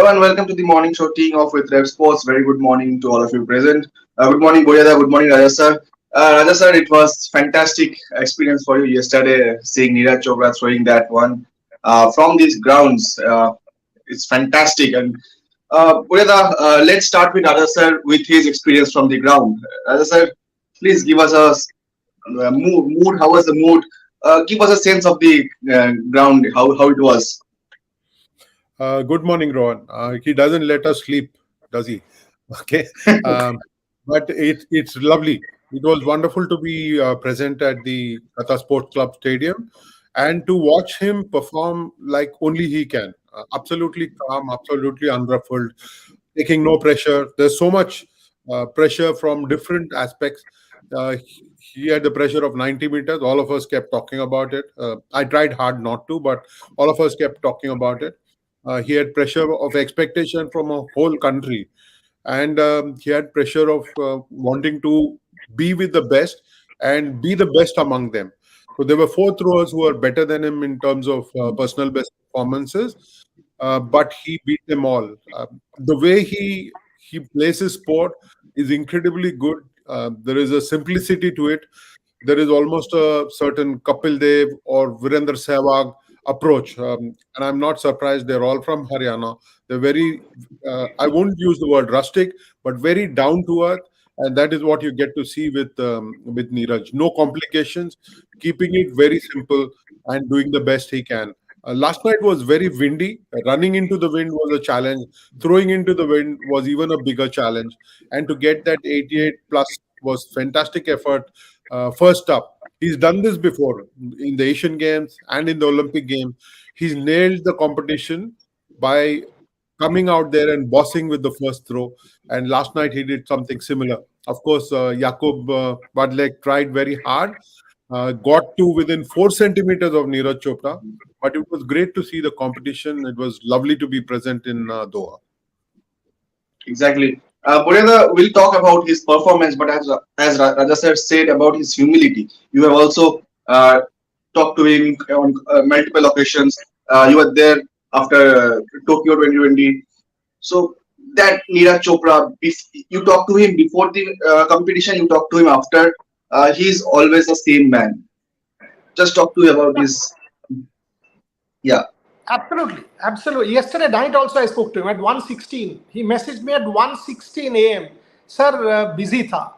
and welcome to the morning show teeing off with RevSportz. Very good morning to all of you present. Good morning, Boyada. Good morning, Raja sir. Raja sir, it was fantastic experience for you yesterday seeing Neeraj Chopra throwing that one from these grounds. It's fantastic. And Boyada, let's start with Raja sir with his experience from the ground. Raja sir, please give us a mood. How was the mood? Give us a sense of the ground, how it was. Good morning, Rohan. He doesn't let us sleep, does he? Okay. Um, but it's lovely. It was wonderful to be present at the Kata Sports Club Stadium and to watch him perform like only he can. Absolutely calm, absolutely unruffled, taking no pressure. There's so much pressure from different aspects. He had the pressure of 90 meters. All of us kept talking about it. I tried hard not to, but all of us kept talking about it. He had pressure of expectation from a whole country, and he had pressure of wanting to be with the best and be the best among them. So there were four throwers who were better than him in terms of personal best performances, but he beat them all. The way he plays his sport is incredibly good. There is a simplicity to it. There is almost a certain Kapil Dev or Virender Sehwag approach, and I'm not surprised. They're all from Haryana. They're very, I won't use the word rustic, but very down to earth, and that is what you get to see with Neeraj. No complications, keeping it very simple and doing the best he can. Last night was very windy. Running into the wind was a challenge. Throwing into the wind was even a bigger challenge. And to get that 88 plus was fantastic effort. First up, he's done this before in the Asian Games and in the Olympic Games. He's nailed the competition by coming out there and bossing with the first throw. And last night he did something similar. Of course, Jakub Badlek tried very hard, got to within 4 centimeters of Neeraj Chopra. But it was great to see the competition. It was lovely to be present in Doha. Exactly. Bureda will talk about his performance, but as Raja sir said about his humility, you have also talked to him on multiple occasions. You were there after Tokyo 2020. So that Neeraj Chopra, you talk to him before the competition, you talk to him after. He's always the same man. Just talk to you about his. Yeah. Absolutely, absolutely. Yesterday night also I spoke to him at 1:16. He messaged me at 1:16 a.m. Sir, busy tha.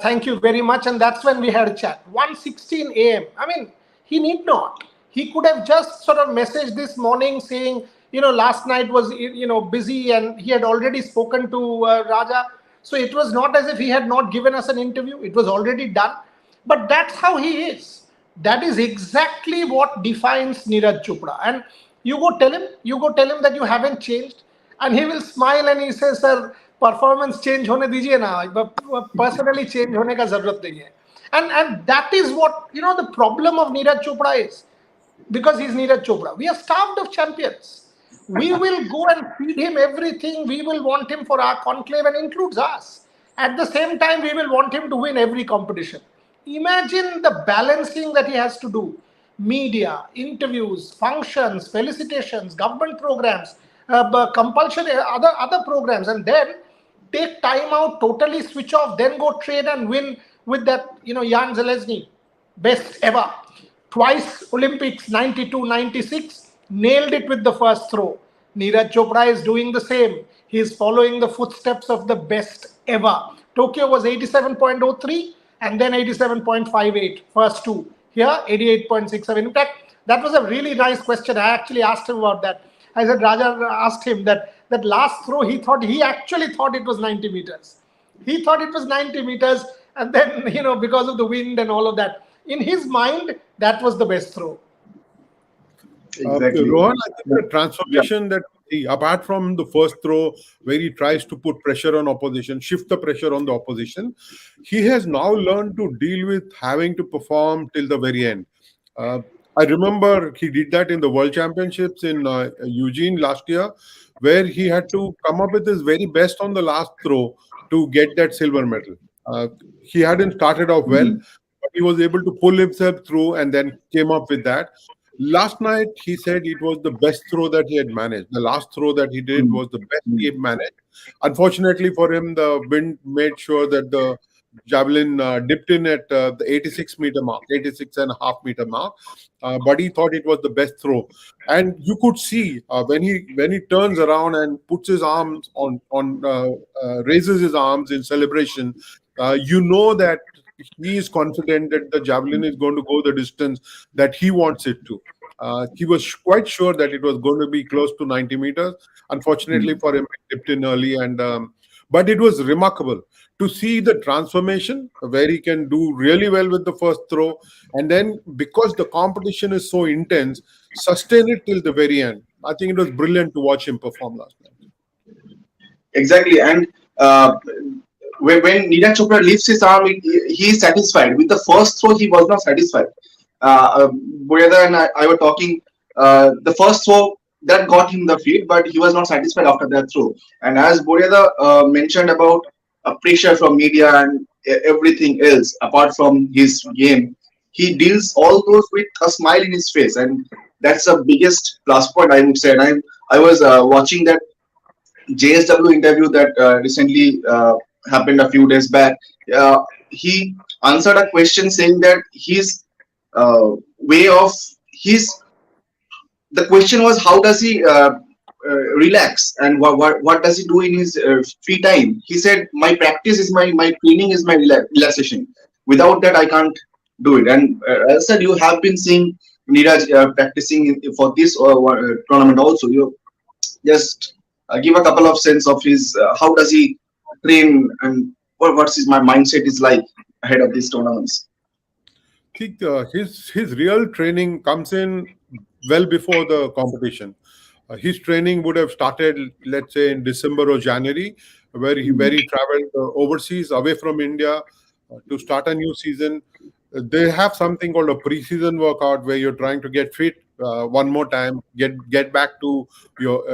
Thank you very much. And that's when we had a chat. 1:16 a.m. I mean, he need not. He could have just sort of messaged this morning saying, last night was, busy and he had already spoken to Raja. So it was not as if he had not given us an interview. It was already done. But that's how he is. That is exactly what defines Neeraj Chopra. And you go tell him that you haven't changed, and he will smile and he says, "Sir, performance change होने दीजिए ना, personally change होने का जरूरत नहीं है." And that is what the problem of Neeraj Chopra is, because he's Neeraj Chopra. We are starved of champions. We will go and feed him everything. We will want him for our conclave, and includes us. At the same time, we will want him to win every competition. Imagine the balancing that he has to do. Media, interviews, functions, felicitations, government programs, compulsion, other programs, and then take time out, totally switch off, then go train and win with that, Jan Zelezny, best ever. Twice Olympics, 92, 96, nailed it with the first throw. Neeraj Chopra is doing the same. He is following the footsteps of the best ever. Tokyo was 87.03 and then 87.58, first two. Here, 88.67. In fact, that was a really nice question. I actually asked him about that. I said, Raja asked him that last throw, he actually thought it was 90 meters. He thought it was 90 meters, and then, because of the wind and all of that, in his mind, that was the best throw. Exactly. Rohan, I think the transformation that apart from the first throw where he tries to put pressure on opposition, shift the pressure on the opposition, he has now learned to deal with having to perform till the very end. I remember he did that in the World Championships in Eugene last year, where he had to come up with his very best on the last throw to get that silver medal. He hadn't started off well, but he was able to pull himself through and then came up with that. Last night, he said it was the best throw that he had managed. The last throw that he did Mm, was the best he mm, had managed. Unfortunately for him, the wind made sure that the javelin dipped in at the 86 meter mark, 86 and a half meter mark. But he thought it was the best throw, and you could see when he turns around and puts his arms on raises his arms in celebration. You know that he is confident that the javelin is going to go the distance that he wants it to. He was quite sure that it was going to be close to 90 meters. Unfortunately mm. for him, it dipped in early, and but it was remarkable to see the transformation where he can do really well with the first throw, and then because the competition is so intense, sustain it till the very end. I think it was brilliant to watch him perform last night. Exactly. And uh, when Neeraj Chopra lifts his arm, he is satisfied. With the first throw, he was not satisfied. Boyada and I were talking. The first throw that got him the feed, but he was not satisfied after that throw. And as Boyada mentioned about pressure from media and everything else apart from his game, he deals all those with a smile in his face, and that's the biggest plus point I would say. And I was watching that JSW interview that recently happened a few days back. He answered a question saying that his way of his the question was how does he relax and what does he do in his free time. He said my practice is my training is my relaxation. Without that I can't do it. And as I said, you have been seeing Neeraj practicing for this tournament also. You just give a couple of sense of his how does he train and what's his my mindset is like ahead of these tournaments. I think his real training comes in well before the competition. His training would have started, let's say, in December or January, where he traveled overseas, away from India, to start a new season. They have something called a preseason workout where you're trying to get fit one more time, get back to your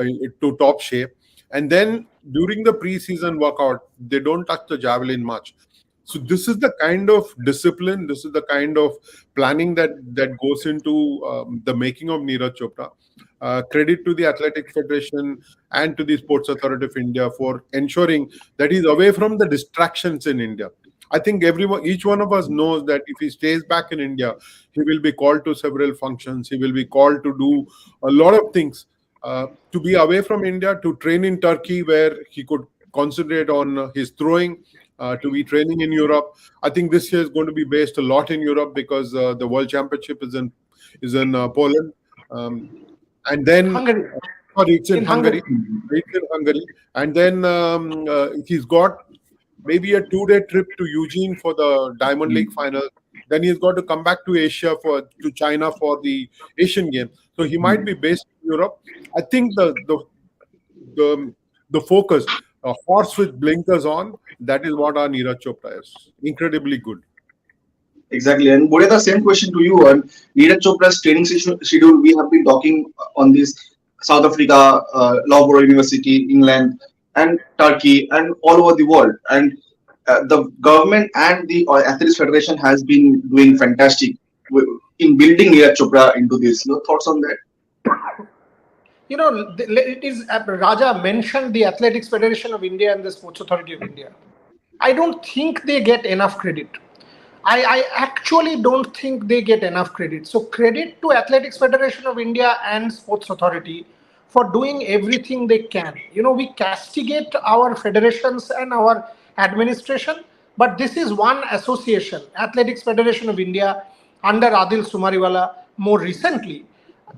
to top shape, and then during the preseason workout, they don't touch the javelin much. So this is the kind of discipline, this is the kind of planning that goes into the making of Neeraj Chopra. Credit to the Athletics Federation and to the Sports Authority of India for ensuring that he's away from the distractions in India. I think each one of us knows that if he stays back in India, he will be called to several functions. He will be called to do a lot of things. To be away from India, to train in Turkey, where he could concentrate on his throwing, to be training in Europe. I think this year is going to be based a lot in Europe because the World Championship is in Poland, and then Hungary. sorry, it's in In Hungary. Hungary. It's in Hungary, and then he's got maybe a 2-day trip to Eugene for the Diamond League final. Then he's got to come back to Asia to China for the Asian Games. So he might be based in Europe. I think the focus, a horse with blinkers on, that is what our Neeraj Chopra is. Incredibly good. Exactly. And Bodhe, the same question to you. And Neeraj Chopra's training schedule, we have been talking on this South Africa, Loughborough University, England, and Turkey, and all over the world. And the government and the Athletics Federation has been doing fantastic in building Neeraj Chopra into this. No thoughts on that? It is Raja mentioned the Athletics Federation of India and the Sports Authority of India. I don't think they get enough credit. I actually don't think they get enough credit. So credit to Athletics Federation of India and Sports Authority for doing everything they can. We castigate our federations and our administration, but this is one association, Athletics Federation of India, under Adil Sumariwala more recently,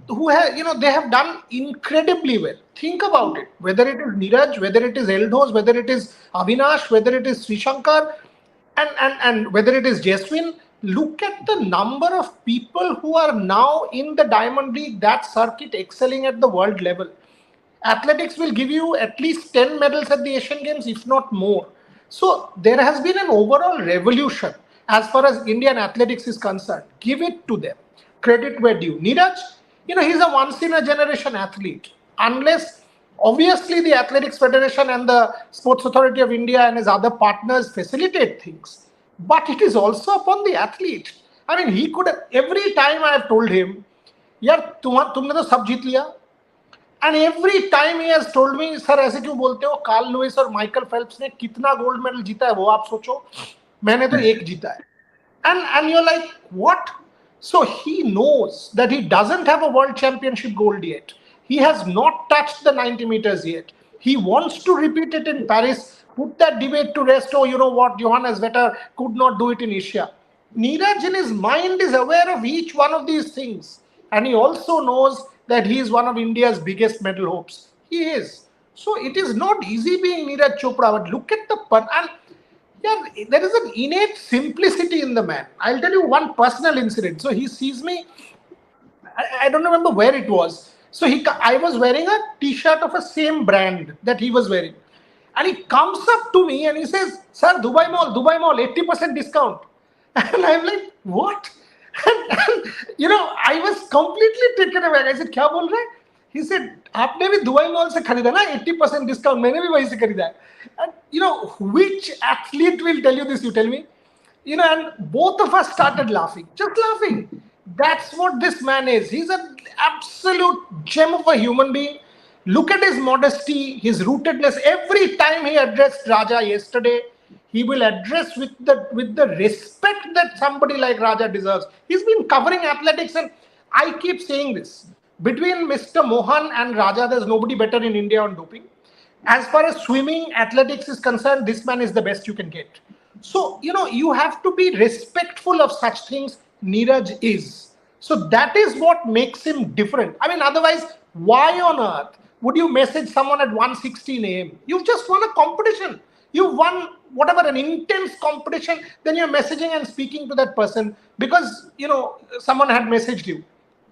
who have, they have done incredibly well. Think about it, whether it is Neeraj, whether it is Eldhoz, whether it is Avinash, whether it is Srishankar, and whether it is Jaswin. Look at the number of people who are now in the Diamond League, that circuit, excelling at the world level. Athletics will give you at least 10 medals at the Asian Games, if not more. So there has been an overall revolution as far as Indian athletics is concerned. Give it to them. Credit where due. Neeraj, he's a once in a generation athlete. Unless, obviously, the Athletics Federation and the Sports Authority of India and his other partners facilitate things. But it is also upon the athlete. I mean, he could have, every time I have told him, यार तुमने तो सब जीत लिया. And every time he has told me, sir ऐसे क्यों बोलते हो, Carl Lewis और माइकल फेल्प्स ने कितना गोल्ड मेडल जीता है वो आप सोचो, मैंने तो एक जीता है. And you're like, what? So he knows that he doesn't have a world championship gold yet. He has not touched the 90 meters yet. He wants to repeat it in Paris, put that debate to rest. Oh, you know what, Johannes Vetter could not do it in Asia. Neeraj in his mind is aware of each one of these things. And he also knows that he is one of India's biggest medal hopes. He is. So it is not easy being Neeraj Chopra, but look at the and yeah, there is an innate simplicity in the man. I'll tell you one personal incident. So he sees me, I don't remember where it was. So I was wearing a t-shirt of a same brand that he was wearing. And he comes up to me and he says, "Sir, Dubai Mall, 80% discount." And I'm like, what? And, you know, I was completely taken aback. I said, "Kya bol rahe?" He said, "आपने भी Dubai mall से खरीदा ना 80% discount, मैंने भी वहीं से खरीदा है." And you know, which athlete will tell you this? You tell me. You know, and both of us started laughing, just laughing. That's what this man is. He's an absolute gem of a human being. Look at his modesty, his rootedness. Every time he addressed Raja yesterday, he will address with the respect that somebody like Raja deserves. He's been covering athletics, and I keep saying this. Between Mr. Mohan and Raja, there's nobody better in India on doping. As far as swimming, athletics is concerned, this man is the best you can get. So, you know, you have to be respectful of such things. Neeraj is. So that is what makes him different. I mean, otherwise, why on earth would you message someone at 1:16 a.m.? You've just won a competition. You've won whatever, an intense competition. Then you're messaging and speaking to that person because, you know, someone had messaged you.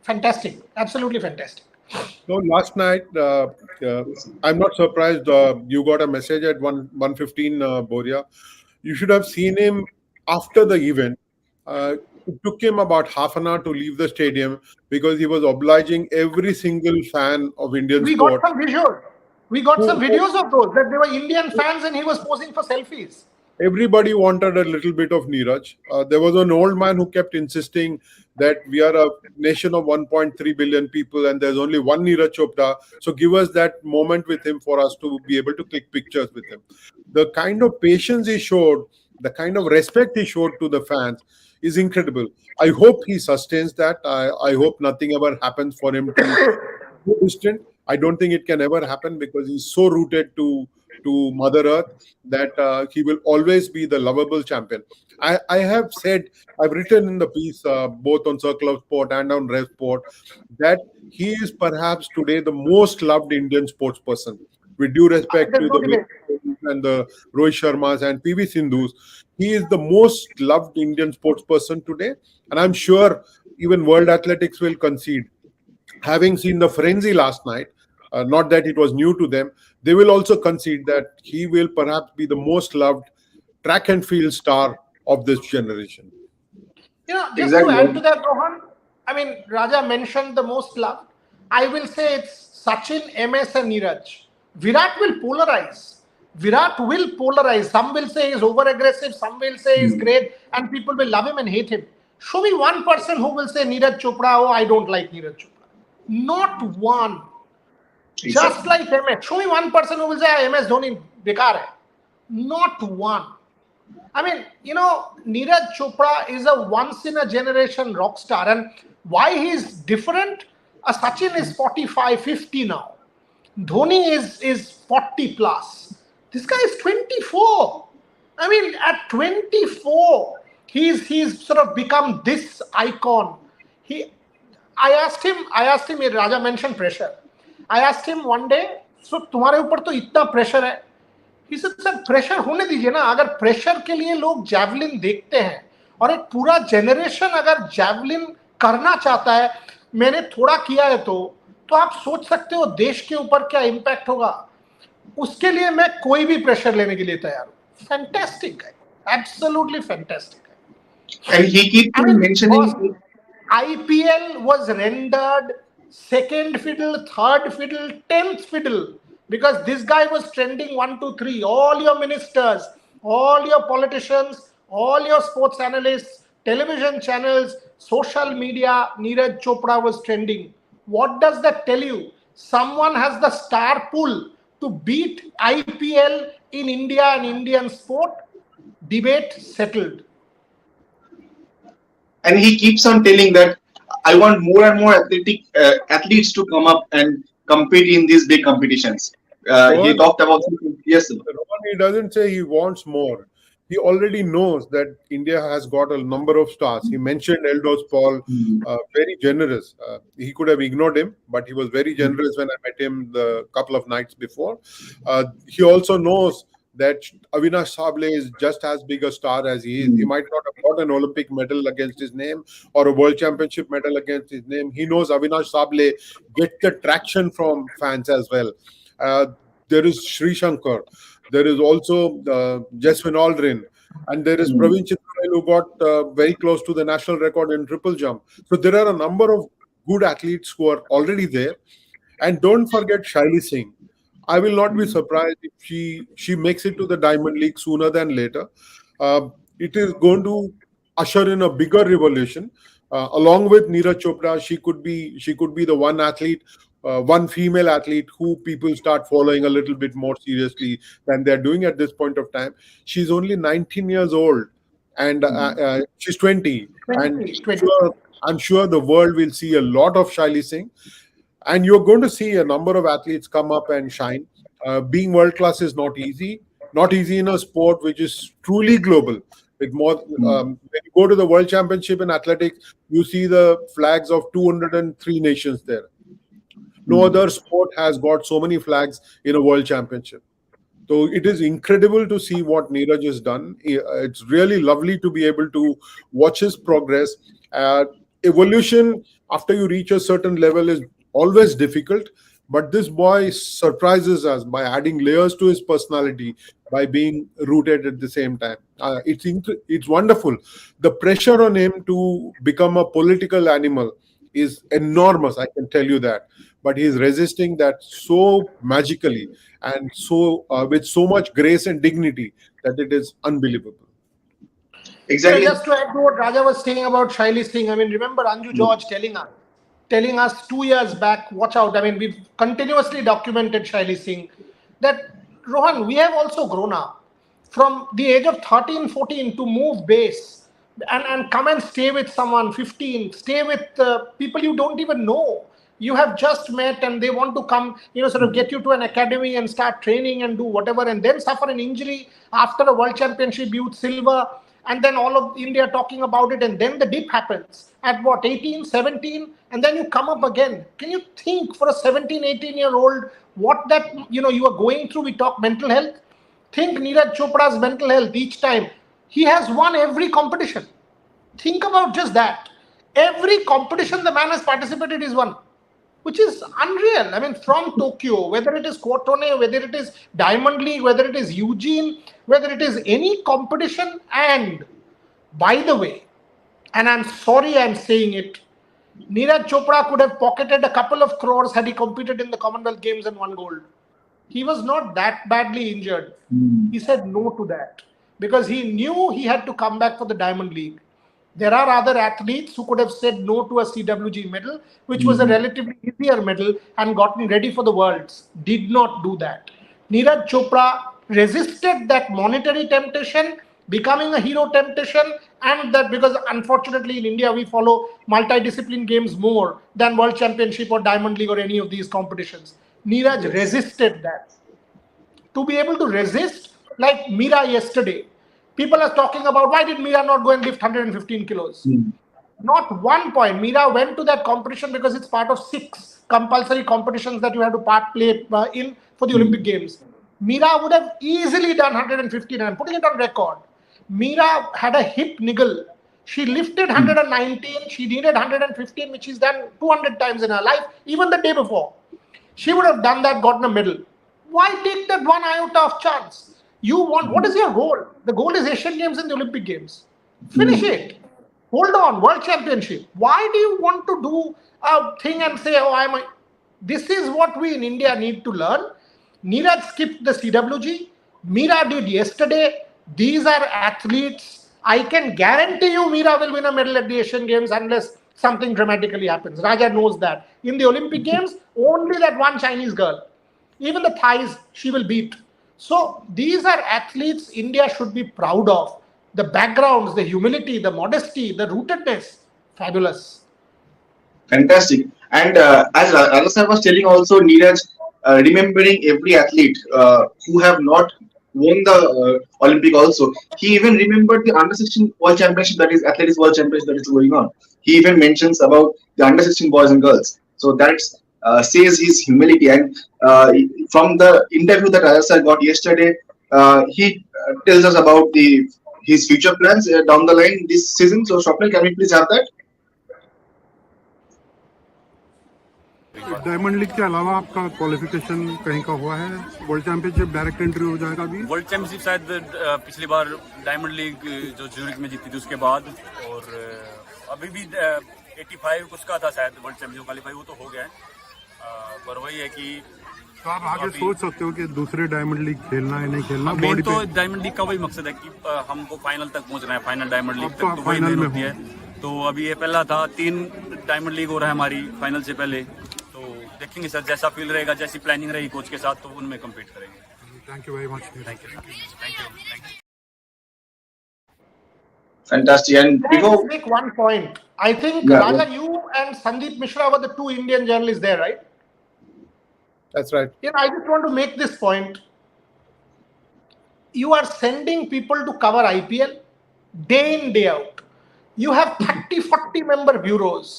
Fantastic. Absolutely fantastic. So last night, I'm not surprised you got a message at 1:15, Boria. You should have seen him after the event. It took him about half an hour to leave the stadium because he was obliging every single fan of Indian We sport. got some visuals. We got some videos of those, that they were Indian fans and he was posing for selfies. Everybody wanted a little bit of Neeraj. There was an old man who kept insisting that we are a nation of 1.3 billion people and there's only one Neeraj Chopra. So give us that moment with him for us to be able to click pictures with him. The kind of patience he showed, the kind of respect he showed to the fans is incredible. I hope he sustains that. I hope nothing ever happens for him to be distant. I don't think it can ever happen because he's so rooted to Mother Earth that he will always be the lovable champion. I have said, I've written in the piece, both on Circle of Sport and on RevSportz, that he is perhaps today the most loved Indian sports person. With due respect to the and the Rohit Sharmas and PV Sindhus, he is the most loved Indian sports person today. And I'm sure even World Athletics will concede. Having seen the frenzy last night, not that it was new to them, they will also concede that he will perhaps be the most loved track and field star of this generation. You know, just to add to that, Rohan, I mean, Raja mentioned the most loved. I will say it's Sachin, MS, and Neeraj. Virat will polarize. Virat will polarize. Some will say he's over aggressive, some will say he's great, and people will love him and hate him. Show me one person who will say Neeraj Chopra, oh, I don't like Neeraj Chopra. Not one. Exactly. Just like MS. Show me one person who will say MS Dhoni bekar hai. Not one. I mean, you know, Neeraj Chopra is a once in a generation rock star. And why he's different? Sachin is 45, 50 now. Dhoni is 40 plus. This guy is 24. I mean, at 24, he's sort of become this icon. I asked him, Raja mentioned pressure. I asked him one day, so तुम्हारे ऊपर तो इतना pressure है. He said, sir pressure होने दीजिए ना. अगर pressure के लिए लोग जैवलिन देखते हैं और एक पूरा जनरेशन अगर जैवलिन करना चाहता है, मैंने थोड़ा किया है तो आप सोच सकते हो देश के ऊपर क्या इम्पैक्ट होगा. उसके लिए मैं कोई भी प्रेशर लेने के लिए तैयार हूँ. फैंटास्टिक है, एब्सोल्युटली फैंटास्टिक है. And he keeps mentioning IPL was rendered second fiddle, third fiddle, 10th fiddle. Because this guy was trending 1, 2, 3. All your ministers, all your politicians, all your sports analysts, television channels, social media, Neeraj Chopra was trending. What does that tell you? Someone has the star pool to beat IPL in India and Indian sport. Debate settled. And he keeps on telling that I want more and more athletes to come up and compete in these big competitions. He Rohan, talked about, yes, sir. Rohan, he doesn't say he wants more. He already knows that India has got a number of stars. He mentioned Eldos Paul, very generous. He could have ignored him, but he was very generous when I met him the couple of nights before. He also knows that Avinash Sable is just as big a star as he is. He might not have got an Olympic medal against his name or a World Championship medal against his name. He knows Avinash Sable gets the traction from fans as well. There is Sri Shankar. There is also Jaswin Aldrin. And there is Praveen Chitral, who got very close to the national record in triple jump. So there are a number of good athletes who are already there. And don't forget Shaili Singh. I will not be surprised if she makes it to the Diamond League sooner than later. It is going to usher in a bigger revolution. Along with Neeraj Chopra, she could be the one athlete, one female athlete who people start following a little bit more seriously than they're doing at this point of time. She's only 19 years old, and she's 20. And 20. I'm sure the world will see a lot of Shaili Singh. And you're going to see a number of athletes come up and shine. Being world class is not easy in a sport which is truly global. With more, when you go to the World Championship in athletics, you see the flags of 203 nations there. No other sport has got so many flags in a World Championship. So it is incredible to see what Neeraj has done. It's really lovely to be able to watch his progress. Evolution after you reach a certain level is always difficult, but this boy surprises us by adding layers to his personality, by being rooted at the same time. It's wonderful. The pressure on him to become a political animal is enormous, I can tell you that. But he's resisting that so magically and so with so much grace and dignity that it is unbelievable. Exactly. Just to add to what Raja was saying about Shaili Singh, I mean, remember Anju George telling us 2 years back, watch out. I mean, we've continuously documented Shaili Singh, that Rohan, we have also grown up from the age of 13, 14 to move base and come and stay with someone, 15, stay with people you don't even know. You have just met and they want to come, sort of get you to an academy and start training and do whatever, and then suffer an injury after a world championship, youth silver, and then all of India talking about it, and then the dip happens at what, 18, 17, and then you come up again. Can you think for a 17, 18-year-old what that, you are going through? We talk mental health. Think Neeraj Chopra's mental health each time. He has won every competition. Think about just that. Every competition the man has participated is won, which is unreal. I mean, from Tokyo, whether it is Crotone, whether it is Diamond League, whether it is Eugene, whether it is any competition. And by the way, and I'm sorry I'm saying it, Neeraj Chopra could have pocketed a couple of crores had he competed in the Commonwealth Games and won gold. He was not that badly injured. He said no to that because he knew he had to come back for the Diamond League. There are other athletes who could have said no to a CWG medal, which was a relatively easier medal, and gotten ready for the Worlds. Did not do that. Neeraj Chopra resisted that monetary temptation, becoming a hero temptation, and that because unfortunately in India we follow multidiscipline games more than World Championship or Diamond League or any of these competitions. Neeraj resisted that. To be able to resist, like Mira yesterday, people are talking about why did Mira not go and lift 115 kilos? Not one point. Mira went to that competition because it's part of 6 compulsory competitions that you have to play in for the Olympic Games. Mira would have easily done 115, and I'm putting it on record. Mira had a hip niggle. She lifted 119, she needed 115, which she's done 200 times in her life, even the day before. She would have done that, gotten a medal. Why take that one iota of chance? What is your goal? The goal is Asian Games and the Olympic Games. Finish it. Hold on, World Championship. Why do you want to do a thing and say, this is what we in India need to learn. Neeraj skipped the CWG. Mira did yesterday. These are athletes I can guarantee you Mira will win a medal at the Asian Games unless something dramatically happens. Raja knows that. In the Olympic Games, only that one Chinese girl. Even the Thais, she will beat. So these are athletes India should be proud of. The backgrounds, the humility, the modesty, the rootedness, fabulous. Fantastic. And as Rajasthan was telling also, Neeraj, remembering every athlete who have not won the Olympic also. He even remembered the under 16 World Championship, that is Athletics World Championship, that is going on. He even mentions about the under 16 boys and girls. So that says his humility. And from the interview that Rajasthan got yesterday, he tells us about the his future plans down the line this season. So Swapnil, can we please have that? Diamond league के अलावा आपका qualification कहीं का हुआ है? World championship direct entry हो जाएगा अभी? वर्ल्ड चैंपियनशिप शायद पिछली बार डायमंड लीग जो ज्यूरिक में जीती थी उसके बाद, और अभी भी 85 उसका था शायद वर्ल्ड चैंपियनशिप क्वालिफाई, वो तो हो गया है। पर वही है कि तो आप आगे सोच सकते हो कि दूसरे डायमंड लीग खेलना है नहीं खेलना? मेन तो डायमंड लीग का वही मकसद है कि हमको फाइनल तक पहुंचना है, फाइनल डायमंड लीग तक, तो वही मेन होती है। तो अभी ये पहला था, 3 डायमंड लीग हो रहा है हमारी फाइनल से पहले, तो देखेंगे सर जैसा फील रहेगा, जैसी प्लानिंग रहेगी कोच के साथ, तो उनमें कम्पीट करेंगे। Thank you very much. Thank you. Fantastic. And Can I before, just make one point? I think Yeah, Raja, you and Sandeep Mishra were the 2 Indian journalists there, right? That's right. I just want to make this point. You are sending people to cover IPL day in, day out. You have 30, 40 member bureaus.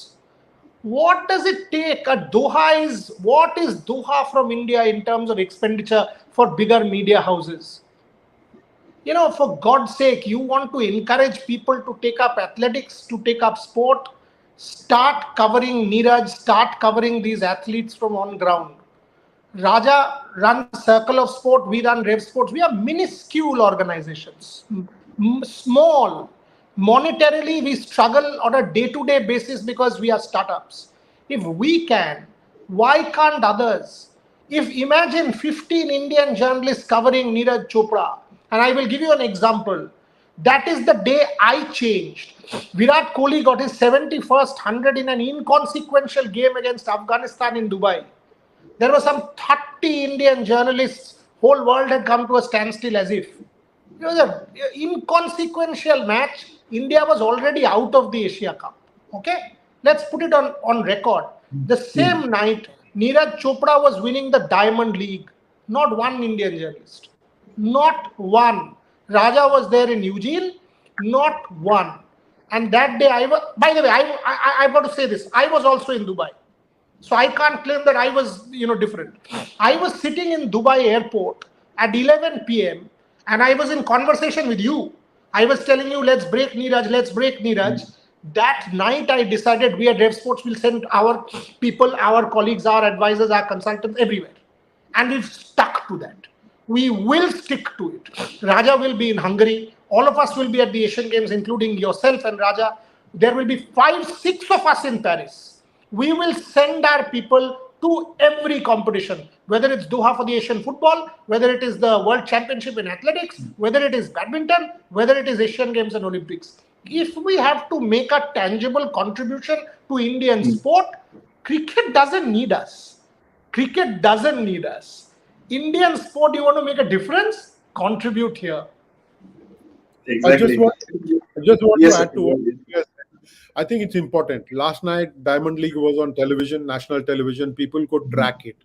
What does it take? What is Doha from India in terms of expenditure for bigger media houses? For God's sake, you want to encourage people to take up athletics, to take up sport, start covering Neeraj, start covering these athletes from on ground. Raja runs Circle of Sport, we run RevSportz. We are minuscule organizations, small. Monetarily, we struggle on a day-to-day basis because we are startups. If we can, why can't others? Imagine 15 Indian journalists covering Neeraj Chopra, and I will give you an example. That is the day I changed. Virat Kohli got his 71st 100 in an inconsequential game against Afghanistan in Dubai. There were some 30 Indian journalists, whole world had come to a standstill as if. It was an inconsequential match. India was already out of the Asia Cup. Okay? Let's put it on record. The same night, Neeraj Chopra was winning the Diamond League. Not one Indian journalist. Not one. Raja was there in Eugene. Not one. And that day, by the way, I've got to say this. I was also in Dubai. So I can't claim that I was, different. I was sitting in Dubai airport at 11 p.m. and I was in conversation with you. I was telling you, let's break Neeraj, let's break Neeraj. That night I decided we at RevSportz will send our people, our colleagues, our advisors, our consultants everywhere. And we've stuck to that. We will stick to it. Raja will be in Hungary. All of us will be at the Asian Games, including yourself and Raja. There will be 5, 6 of us in Paris. We will send our people to every competition, whether it's Doha for the Asian football, whether it is the World Championship in athletics, whether it is badminton, whether it is Asian Games and Olympics. If we have to make a tangible contribution to Indian sport, cricket doesn't need us. Cricket doesn't need us. Indian sport, you want to make a difference? Contribute here. exactly. I just want Yes, to add sir. to what you said. I think it's important. Last night, Diamond League was on television, national television. People could track it.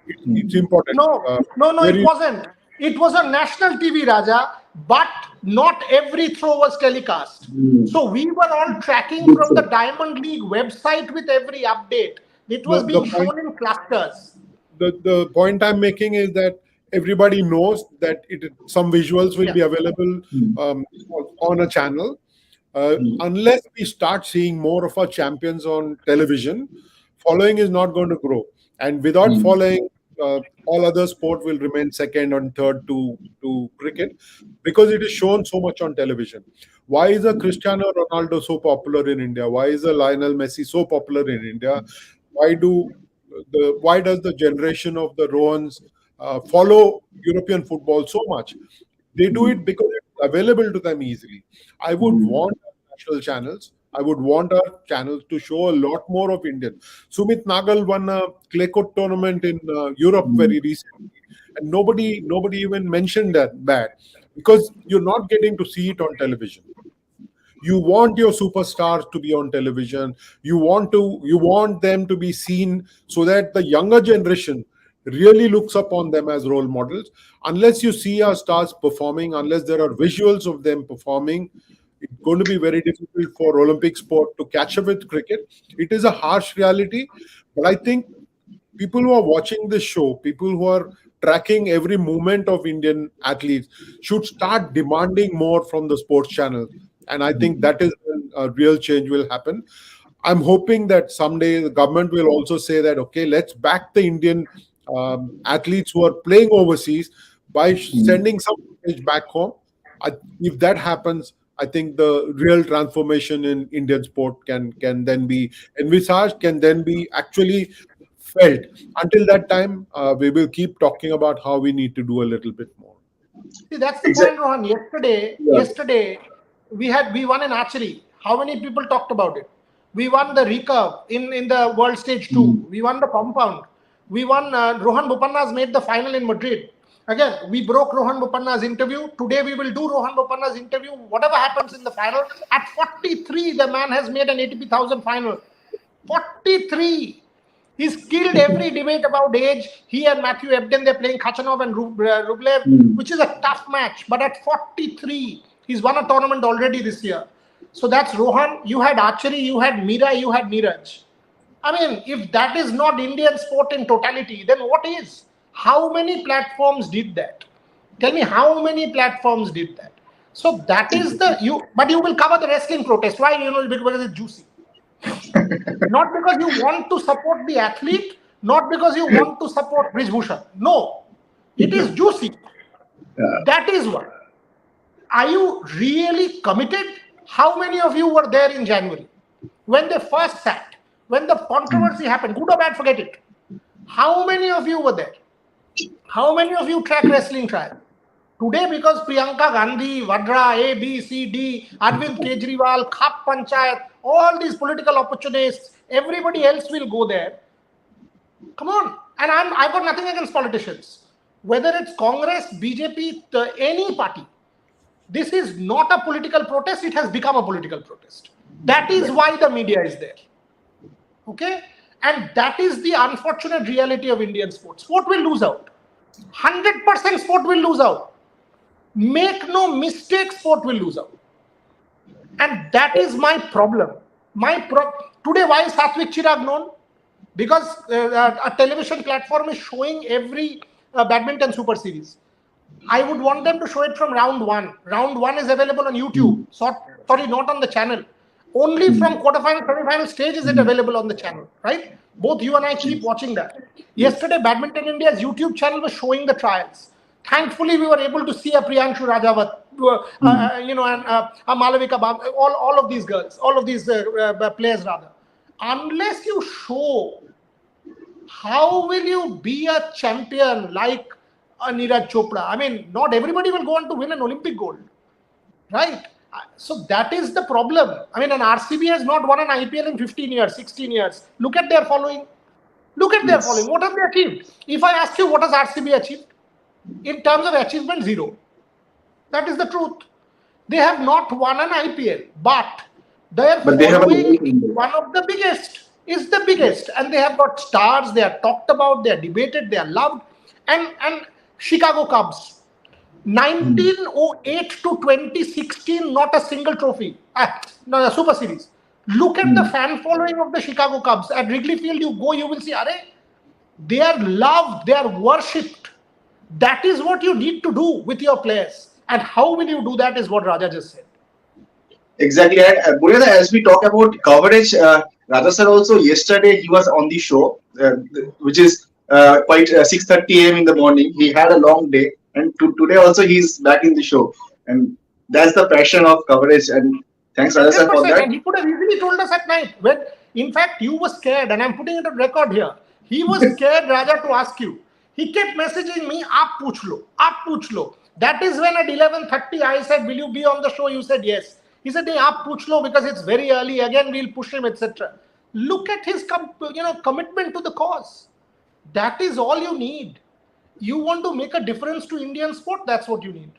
It's important. No, it wasn't. It was on national TV, Raja, but not every throw was telecast. So we were all tracking from the Diamond League website with every update. It was being shown in clusters. The point I'm making is that everybody knows that some visuals will be available on a channel. Unless we start seeing more of our champions on television, following is not going to grow. And without following, all other sport will remain second and third to cricket because it is shown so much on television. Why is a Cristiano Ronaldo so popular in India? Why is a Lionel Messi so popular in India? Why does the generation of the Rohans follow European football so much? They do it because it's available to them easily. I would want national channels. I would want our channels to show a lot more of Indian. Sumit Nagal won a clay court tournament in Europe very recently, and nobody even mentioned that because you're not getting to see it on television. You want your superstars to be on television. You want them to be seen so that the younger generation really looks upon them as role models. Unless you see our stars performing, unless there are visuals of them performing, it's going to be very difficult for Olympic sport to catch up with cricket. It is a harsh reality, but I think people who are watching this show, people who are tracking every movement of Indian athletes, should start demanding more from the sports channels. And I think that is when a real change will happen. I'm hoping that someday the government will also say that, okay, let's back the Indian athletes who are playing overseas by sending some footage back home. If that happens, I think the real transformation in Indian sport can then be envisaged, can then be actually felt. Until that time, we will keep talking about how we need to do a little bit more. See, that's the point, Rohan. Yesterday, we won in archery. How many people talked about it? We won the recurve in the World Stage 2. We won the compound. We won. Rohan Bopanna's made the final in Madrid. Again, we broke Rohan Bopanna's interview. Today we will do Rohan Bopanna's interview. Whatever happens in the final, at 43, the man has made an ATP 1000 final. 43. He's killed every debate about age. He and Matthew Ebden, they're playing Khachanov and Rublev, which is a tough match. But at 43, he's won a tournament already this year. So that's Rohan. You had archery, you had Mira, you had Neeraj. I mean, if that is not Indian sport in totality, then what is? How many platforms did that? Tell me how many platforms did that? So that is but you will cover the wrestling protest. Why? Because it's juicy. Not because you want to support the athlete, not because you want to support Brij Bhushan. No, it is juicy. That is why. Are you really committed? How many of you were there in January when they first sat, when the controversy happened? Good or bad, forget it. How many of you were there? How many of you track wrestling trial? Today, because Priyanka Gandhi, Vadra, A, B, C, D, Arvind Kejriwal, Khap Panchayat, all these political opportunists, everybody else will go there. Come on. And I've got nothing against politicians. Whether it's Congress, BJP, any party. This is not a political protest. It has become a political protest. That is why the media is there. Okay? And that is the unfortunate reality of Indian sports. Sport will lose out. 100% sport will lose out. Make no mistake, sport will lose out. And that is my problem. Today, why is Satvik Chirag known? Because a television platform is showing every badminton super series. I would want them to show it from round 1. Round 1 is available on YouTube. Sorry, not on the channel. Only from quarterfinal, semi-final stage is it available on the channel, right? Both you and I keep watching that. Yesterday, Badminton India's YouTube channel was showing the trials. Thankfully, we were able to see a Priyanshu Rajawat, and a Malavika Bam, all of these girls, all of these players rather. Unless you show, how will you be a champion like a Neeraj Chopra? I mean, not everybody will go on to win an Olympic gold, right? So that is the problem. I mean, an RCB has not won an IPL in 15 years, 16 years. Look at their following. Look at their following. What have they achieved? If I ask you, what has RCB achieved? In terms of achievement, 0. That is the truth. They have not won an IPL, but their following is one of the biggest. Is the biggest. And they have got stars. They are talked about. They are debated. They are loved. And Chicago Cubs. 1908 to 2016, not a single trophy. No, Super Series. Look at the fan following of the Chicago Cubs. At Wrigley Field, you go, you will see, they are loved, they are worshipped. That is what you need to do with your players. And how will you do that is what Raja just said. Exactly. And Buryada, as we talk about coverage, Raja sir also yesterday he was on the show, which is quite 6:30 a.m. in the morning. He had a long day. And today also he's back in the show. And that's the passion of coverage. And thanks, Raja sir, for that. And he could have easily told us at night. When, in fact, you were scared. And I'm putting it on record here. He was scared, Raja, to ask you. He kept messaging me, aap pooch lo. That is when at 11:30 I said, will you be on the show? You said yes. He said, "Nahi, aap puch lo because it's very early. Again, we'll push him, etc." Look at his commitment to the cause. That is all you need. You want to make a difference to Indian sport, that's what you need.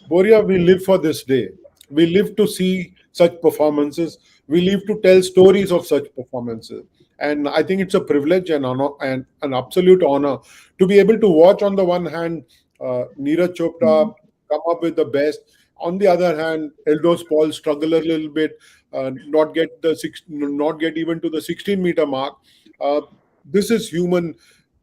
Boria, we live for this day. We live to see such performances. We live to tell stories of such performances. And I think it's a privilege and honor and an absolute honor to be able to watch, on the one hand, Neeraj Chopra come up with the best. On the other hand, Eldos Paul struggle a little bit, not get even to the 16-meter mark. Uh, this is human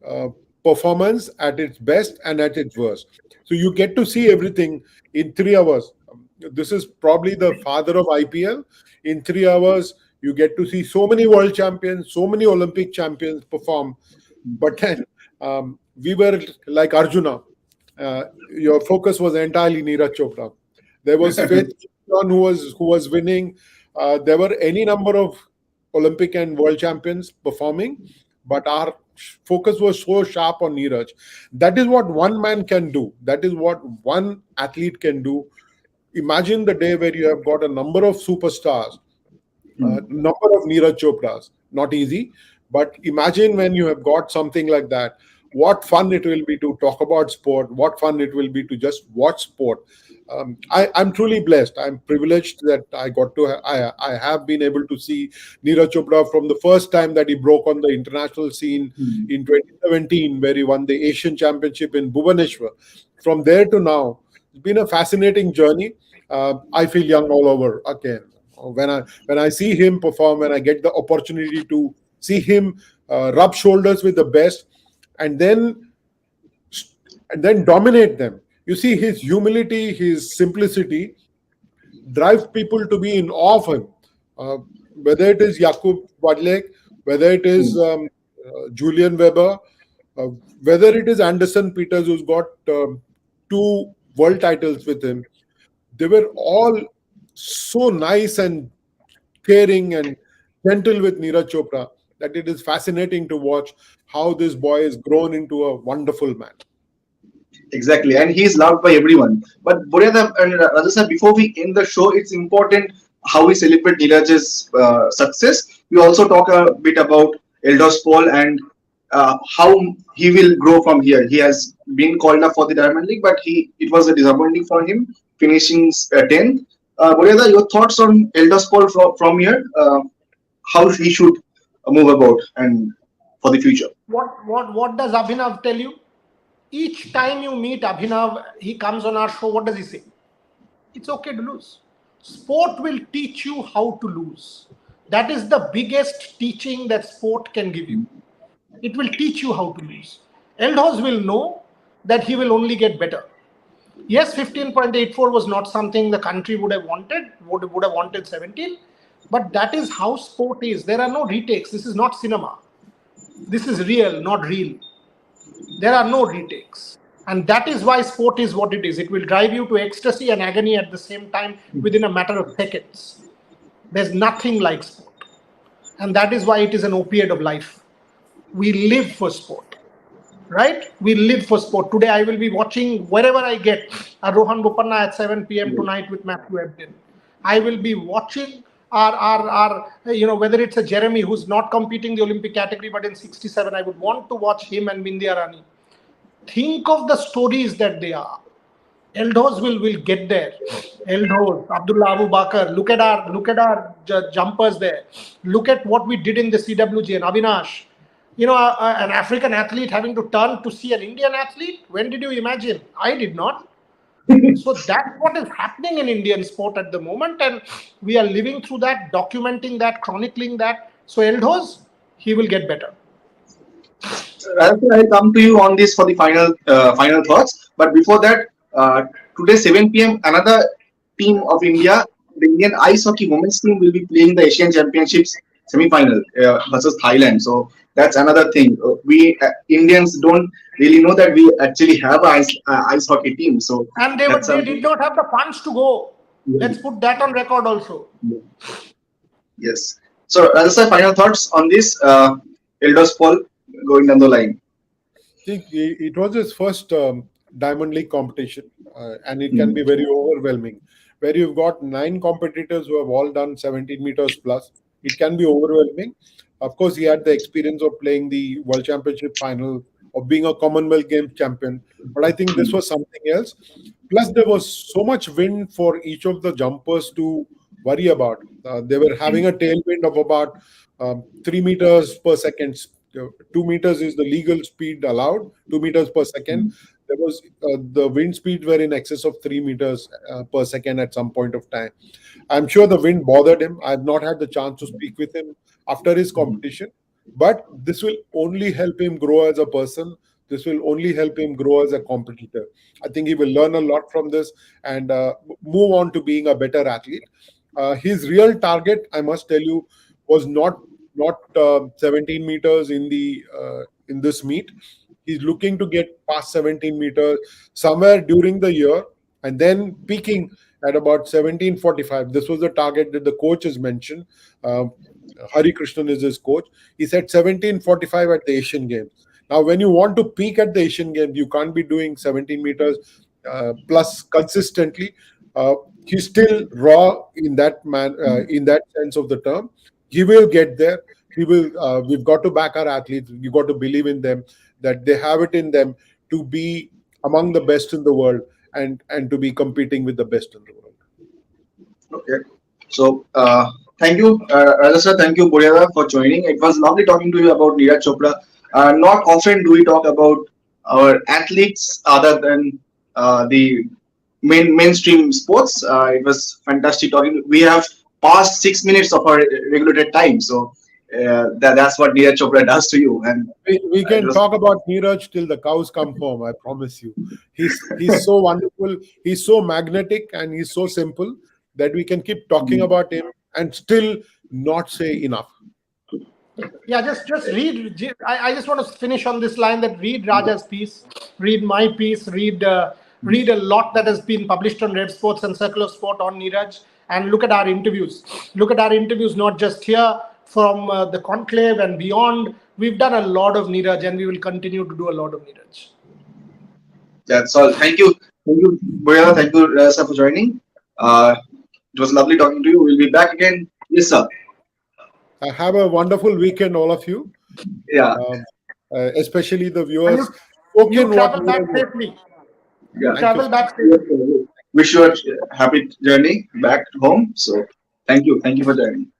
uh, performance at its best and at its worst. So you get to see everything in 3 hours. This is probably the father of IPL. In 3 hours, you get to see so many world champions, so many Olympic champions perform. But then we were like Arjuna. Your focus was entirely Neeraj Chopra. There was Faith who was winning. There were any number of Olympic and world champions performing, but our focus was so sharp on Neeraj. That is what one man can do. That is what one athlete can do. Imagine the day where you have got a number of superstars, number of Neeraj Chopras. Not easy, but imagine when you have got something like that. What fun it will be to talk about sport. What fun it will be to just watch sport. I'm truly blessed. I'm privileged that I have been able to see Neeraj Chopra from the first time that he broke on the international scene in 2017, where he won the Asian Championship in Bhubaneswar. From there to now, it's been a fascinating journey. I feel young all over again. When I see him perform, when I get the opportunity to see him rub shoulders with the best, and then dominate them. You see, his humility, his simplicity drives people to be in awe of him. Whether it is Jakub Wadlek, whether it is Julian Weber, whether it is Anderson Peters, who's got 2 world titles with him, they were all so nice and caring and gentle with Neeraj Chopra that it is fascinating to watch how this boy has grown into a wonderful man. Exactly, and he's loved by everyone. But Boryada and Rajasthan, before we end the show, it's important how we celebrate Neeraj's success. We also talk a bit about Eldos Paul and how he will grow from here. He has been called up for the Diamond League, but it was a disappointing for him, finishing 10th. Boryada, your thoughts on Eldos Paul from here? How he should move about and for the future? What does Abhinav tell you? Each time you meet Abhinav, he comes on our show, what does he say? It's okay to lose. Sport will teach you how to lose. That is the biggest teaching that sport can give you. It will teach you how to lose. Eldos will know that he will only get better. Yes, 15.84 was not something the country would have wanted, would have wanted 17, but that is how sport is. There are no retakes. This is not cinema. This is real, not real. There are no retakes. And that is why sport is what it is. It will drive you to ecstasy and agony at the same time within a matter of seconds. There's nothing like sport. And that is why it is an opiate of life. We live for sport. Right? We live for sport. Today I will be watching wherever I get a Rohan Bopanna at 7 p.m. tonight with Matthew Ebden. I will be watching our whether it's a Jeremy who's not competing the Olympic category but in 67, I would want to watch him and Bindya Rani. Think of the stories that they are. Eldos will get there. Eldos, Abdullah Abu Bakar. Look at our jumpers there. Look at what we did in the CWG and Avinash. An African athlete having to turn to see an Indian athlete. When did you imagine? I did not. So that's what is happening in Indian sport at the moment, and we are living through that, documenting that, chronicling that. So Eldos, he will get better. I'll come to you on this for the final thoughts. But before that, today 7 p.m. another team of India, the Indian ice hockey women's team, will be playing the Asian Championships semi-final versus Thailand. So that's another thing. We Indians don't really know that we actually have an ice hockey team. So and they did not have the funds to go. Yeah. Let's put that on record also. Yeah. Yes. So Rajasthan, final thoughts on this? Eldos Paul going down the line. I think it was his first Diamond League competition, and it can be very overwhelming. Where you've got 9 competitors who have all done 17 meters plus, it can be overwhelming. Of course, he had the experience of playing the World Championship final, of being a Commonwealth Games champion, but I think this was something else. Plus, there was so much wind for each of the jumpers to worry about. They were having a tailwind of about 3 meters per second. 2 meters is the legal speed allowed, 2 meters per second. There was the wind speeds were in excess of 3 meters per second at some point of time. I'm sure the wind bothered him. I've not had the chance to speak with him after his competition, but this will only help him grow as a person. This will only help him grow as a competitor. I think he will learn a lot from this and move on to being a better athlete. His real target, I must tell you, was not 17 meters in this meet. He's looking to get past 17 meters somewhere during the year and then peaking at about 17:45. This was the target that the coach has mentioned. Hari Krishnan is his coach. He said 17:45 at the Asian Games. Now, when you want to peak at the Asian Games, you can't be doing 17 meters plus consistently. He's still raw in that in that sense of the term. He will get there. He will. We've got to back our athletes. We've got to believe in them, that they have it in them to be among the best in the world and to be competing with the best in the world. Okay. So thank you, Raja sir. Thank you, Boryada, for joining. It was lovely talking to you about Neeraj Chopra. Not often do we talk about our athletes other than the mainstream sports. It was fantastic talking. We have passed 6 minutes of our regulated time, so that's what Neeraj Chopra does to you. And we can talk about Neeraj till the cows come home. I promise you. He's so wonderful. He's so magnetic, and he's so simple that we can keep talking about him and still not say enough. Yeah, just read. I just want to finish on this line that read Raja's piece, read my piece, read a lot that has been published on RevSportz and Circle of Sport on Neeraj, and look at our interviews. Look at our interviews, not just here, from the conclave and beyond. We've done a lot of Neeraj, and we will continue to do a lot of Neeraj. That's all. Thank you, Boryada. Thank you, sir, for joining. It was lovely talking to you. We'll be back again. Yes, sir. Have a wonderful weekend, all of you. Yeah. Especially the viewers. You travel back safely. Yeah. Travel back safely. Wish you a happy journey back home. So thank you. Thank you for joining.